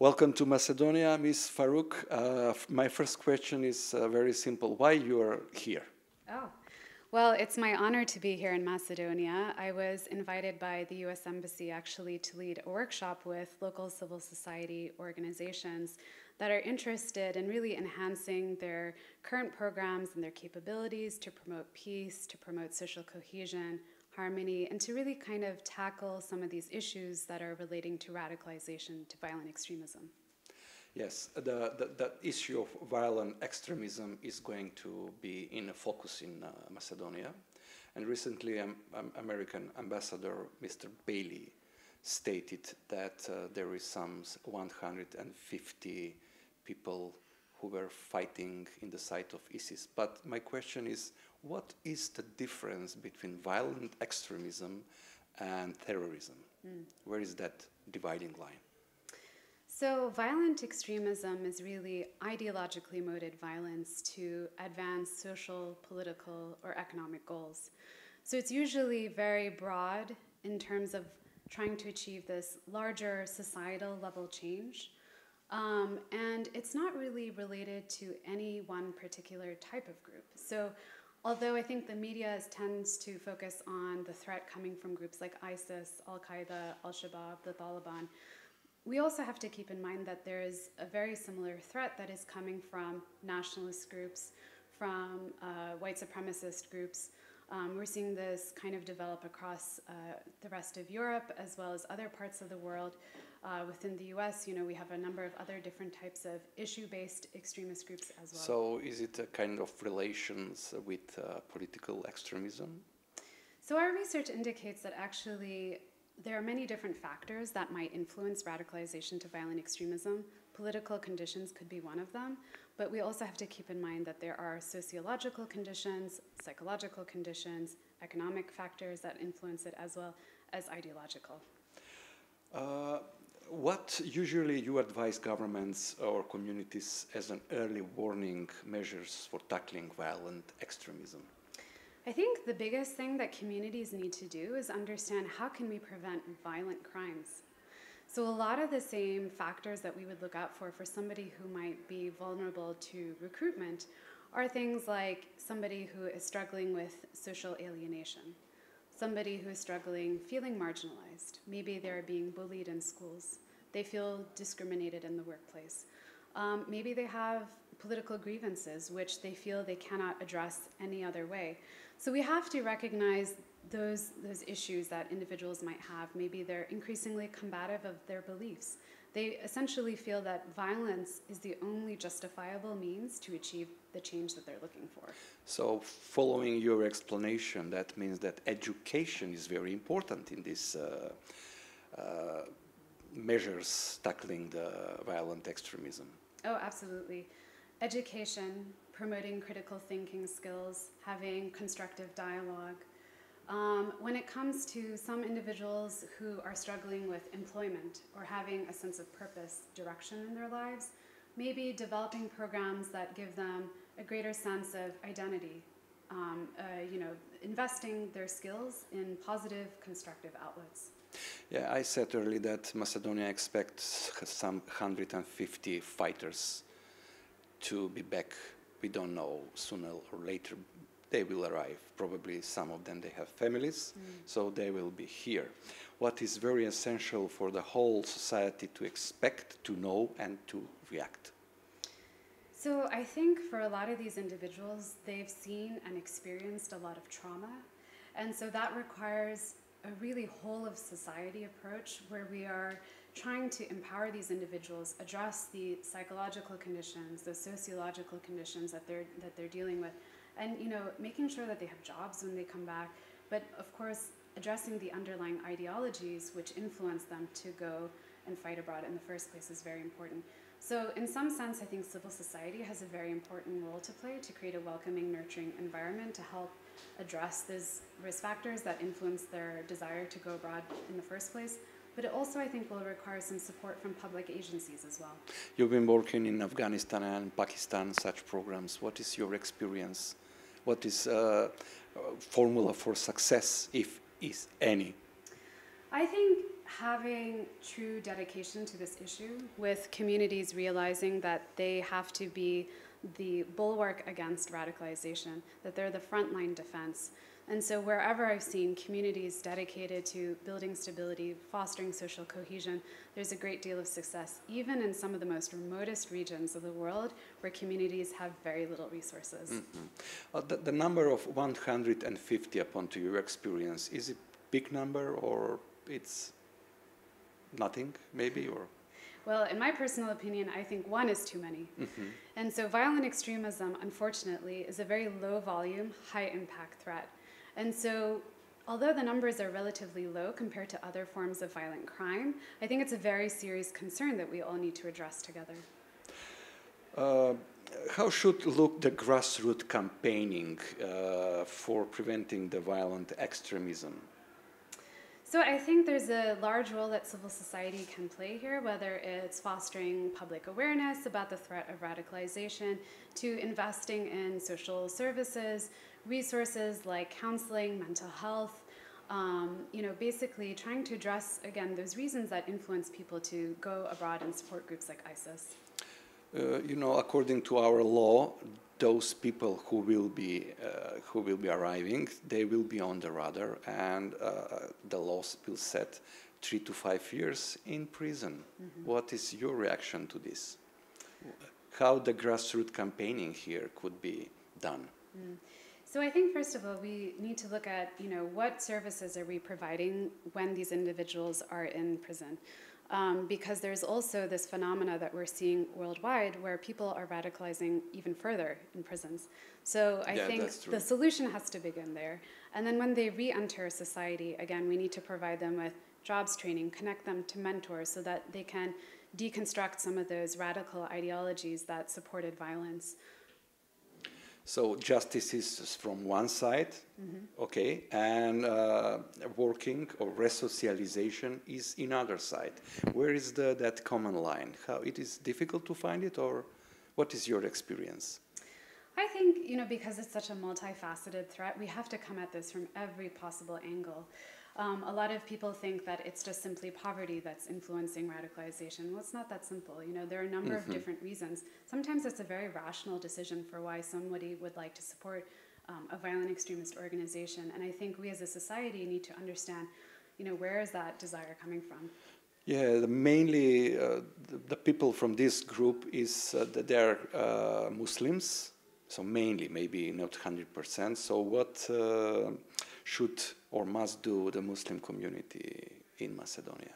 Welcome to Macedonia, Ms. Farouk. My first question is very simple. Why you are here? Oh, well, it's my honor to be here in Macedonia. I was invited by the U.S. Embassy actually to lead a workshop with local civil society organizations that are interested in really enhancing their current programs and their capabilities to promote peace, to promote social cohesion, harmony, and to really kind of tackle some of these issues that are relating to radicalization, to violent extremism. Yes, the issue of violent extremism is going to be in a focus in Macedonia. And recently, American Ambassador Mr. Bailey stated that there is some 150 people who were fighting in the side of ISIS. But my question is, what is the difference between violent extremism and terrorism? Where is that dividing line? So violent extremism is really ideologically motivated violence to advance social, political, or economic goals. So it's usually very broad in terms of trying to achieve this larger societal level change. And it's not really related to any one particular type of group. So although I think the media tends to focus on the threat coming from groups like ISIS, Al-Qaeda, Al-Shabaab, the Taliban, we also have to keep in mind that there is a very similar threat that is coming from nationalist groups, from white supremacist groups. We're seeing this kind of develop across the rest of Europe as well as other parts of the world. Within the US, we have a number of other different types of issue-based extremist groups as well. So is it a kind of relations with political extremism? So our research indicates that actually there are many different factors that might influence radicalization to violent extremism. Political conditions could be one of them, but we also have to keep in mind that there are sociological conditions, psychological conditions, economic factors that influence it, as well as ideological. What usually you advise governments or communities as an early warning measures for tackling violent extremism? I think the biggest thing that communities need to do is understand how can we prevent violent crimes. So a lot of the same factors that we would look out for somebody who might be vulnerable to recruitment are things like somebody who is struggling with social alienation, somebody who is struggling feeling marginalized. Maybe they're being bullied in schools. They feel discriminated in the workplace. Maybe they have political grievances which they feel they cannot address any other way. So we have to recognize those issues that individuals might have. Maybe they're increasingly combative of their beliefs. They essentially feel that violence is the only justifiable means to achieve the change that they're looking for. So following your explanation, that means that education is very important in these measures tackling the violent extremism. Oh, absolutely. Education, promoting critical thinking skills, having constructive dialogue. When it comes to some individuals who are struggling with employment or having a sense of purpose, direction in their lives, maybe developing programs that give them a greater sense of identity, investing their skills in positive, constructive outlets. Yeah, I said earlier that Macedonia expects some 150 fighters to be back. We don't know, sooner or later they will arrive. Probably some of them, they have families, so they will be here. What is very essential for the whole society to expect, to know, and to react? So I think for a lot of these individuals, they've seen and experienced a lot of trauma. And so that requires a really whole of society approach where we are trying to empower these individuals, address the psychological conditions, the sociological conditions that they're dealing with, and making sure that they have jobs when they come back, but of course addressing the underlying ideologies which influence them to go and fight abroad in the first place is very important. So in some sense, I think civil society has a very important role to play to create a welcoming, nurturing environment to help address these risk factors that influence their desire to go abroad in the first place. But it also, I think, will require some support from public agencies as well. You've been working in Afghanistan and Pakistan, such programs. What is your experience? What is formula for success, if is any? I think having true dedication to this issue, with communities realizing that they have to be the bulwark against radicalization, that they're the frontline defense. And so wherever I've seen communities dedicated to building stability, fostering social cohesion, there's a great deal of success, even in some of the most remotest regions of the world where communities have very little resources. Mm-hmm. The number of 150, upon to your experience, is it a big number, or it's nothing, maybe? Or well, in my personal opinion, I think one is too many. mm-hmm. And so violent extremism, unfortunately, is a very low volume, high impact threat. And so although the numbers are relatively low compared to other forms of violent crime, I think it's a very serious concern that we all need to address together. How should look the grassroots campaigning for preventing the violent extremism? So I think there's a large role that civil society can play here, whether it's fostering public awareness about the threat of radicalization, to investing in social services, resources like counseling, mental health, basically trying to address, again, those reasons that influence people to go abroad and support groups like ISIS. According to our law, those people who will be arriving, they will be on the radar, and the laws will set 3 to 5 years in prison. Mm-hmm. What is your reaction to this? How the grassroots campaigning here could be done? Mm. So I think, first of all, we need to look at, what services are we providing when these individuals are in prison? Because there's also this phenomena that we're seeing worldwide where people are radicalizing even further in prisons. So I think the solution has to begin there. And then when they re-enter society, again, we need to provide them with jobs training, connect them to mentors so that they can deconstruct some of those radical ideologies that supported violence. So justice is from one side, mm-hmm. okay, and working or resocialization is in other side. Where is that common line? How it is difficult to find it, or what is your experience? I think, because it's such a multifaceted threat, we have to come at this from every possible angle. A lot of people think that it's just simply poverty that's influencing radicalization. Well, it's not that simple. There are a number mm-hmm. of different reasons. Sometimes it's a very rational decision for why somebody would like to support a violent extremist organization. And I think we as a society need to understand, where is that desire coming from? Yeah, mainly the people from this group is that they're Muslims. So mainly, maybe not 100%. So what should or must do the Muslim community in Macedonia?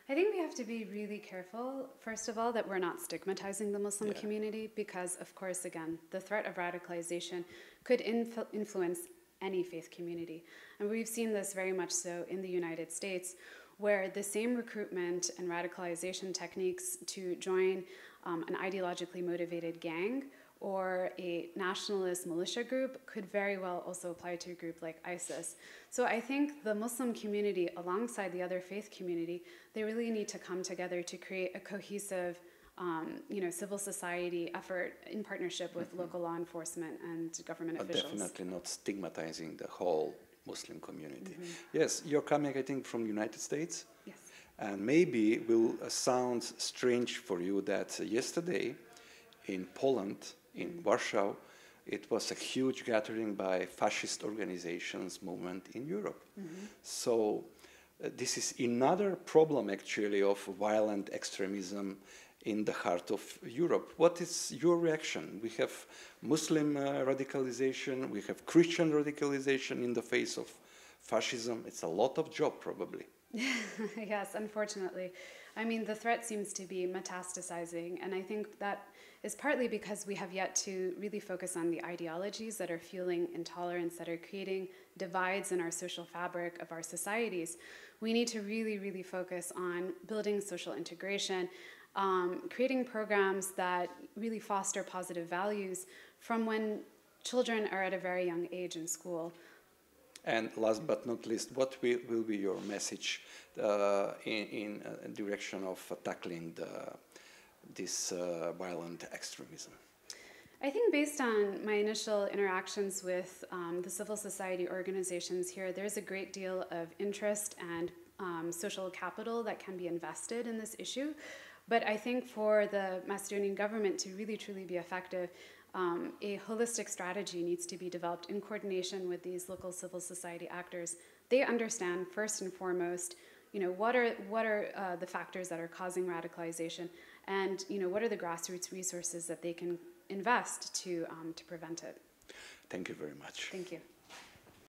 I think we have to be really careful, first of all, that we're not stigmatizing the Muslim community because, of course, again, the threat of radicalization could influence any faith community. And we've seen this very much so in the United States, where the same recruitment and radicalization techniques to join an ideologically motivated gang or a nationalist militia group could very well also apply to a group like ISIS. So I think the Muslim community, alongside the other faith community, they really need to come together to create a cohesive, civil society effort in partnership with mm-hmm. local law enforcement and government officials. Definitely not stigmatizing the whole Muslim community. Mm-hmm. Yes, you're coming, I think, from the United States. Yes. And maybe it will sound strange for you that yesterday in Poland, in Warsaw, it was a huge gathering by fascist organizations movement in Europe. Mm-hmm. So this is another problem actually of violent extremism in the heart of Europe. What is your reaction? We have Muslim radicalization, we have Christian radicalization in the face of fascism. It's a lot of job probably. Yes, unfortunately. I mean, the threat seems to be metastasizing, and I think that is partly because we have yet to really focus on the ideologies that are fueling intolerance, that are creating divides in our social fabric of our societies. We need to really, really focus on building social integration, creating programs that really foster positive values from when children are at a very young age in school. And last but not least, what will be your message in direction of tackling this violent extremism? I think based on my initial interactions with the civil society organizations here, there's a great deal of interest and social capital that can be invested in this issue. But I think for the Macedonian government to really truly be effective, a holistic strategy needs to be developed in coordination with these local civil society actors. They understand first and foremost, what are the factors that are causing radicalization, and what are the grassroots resources that they can invest to prevent it. Thank you very much. Thank you.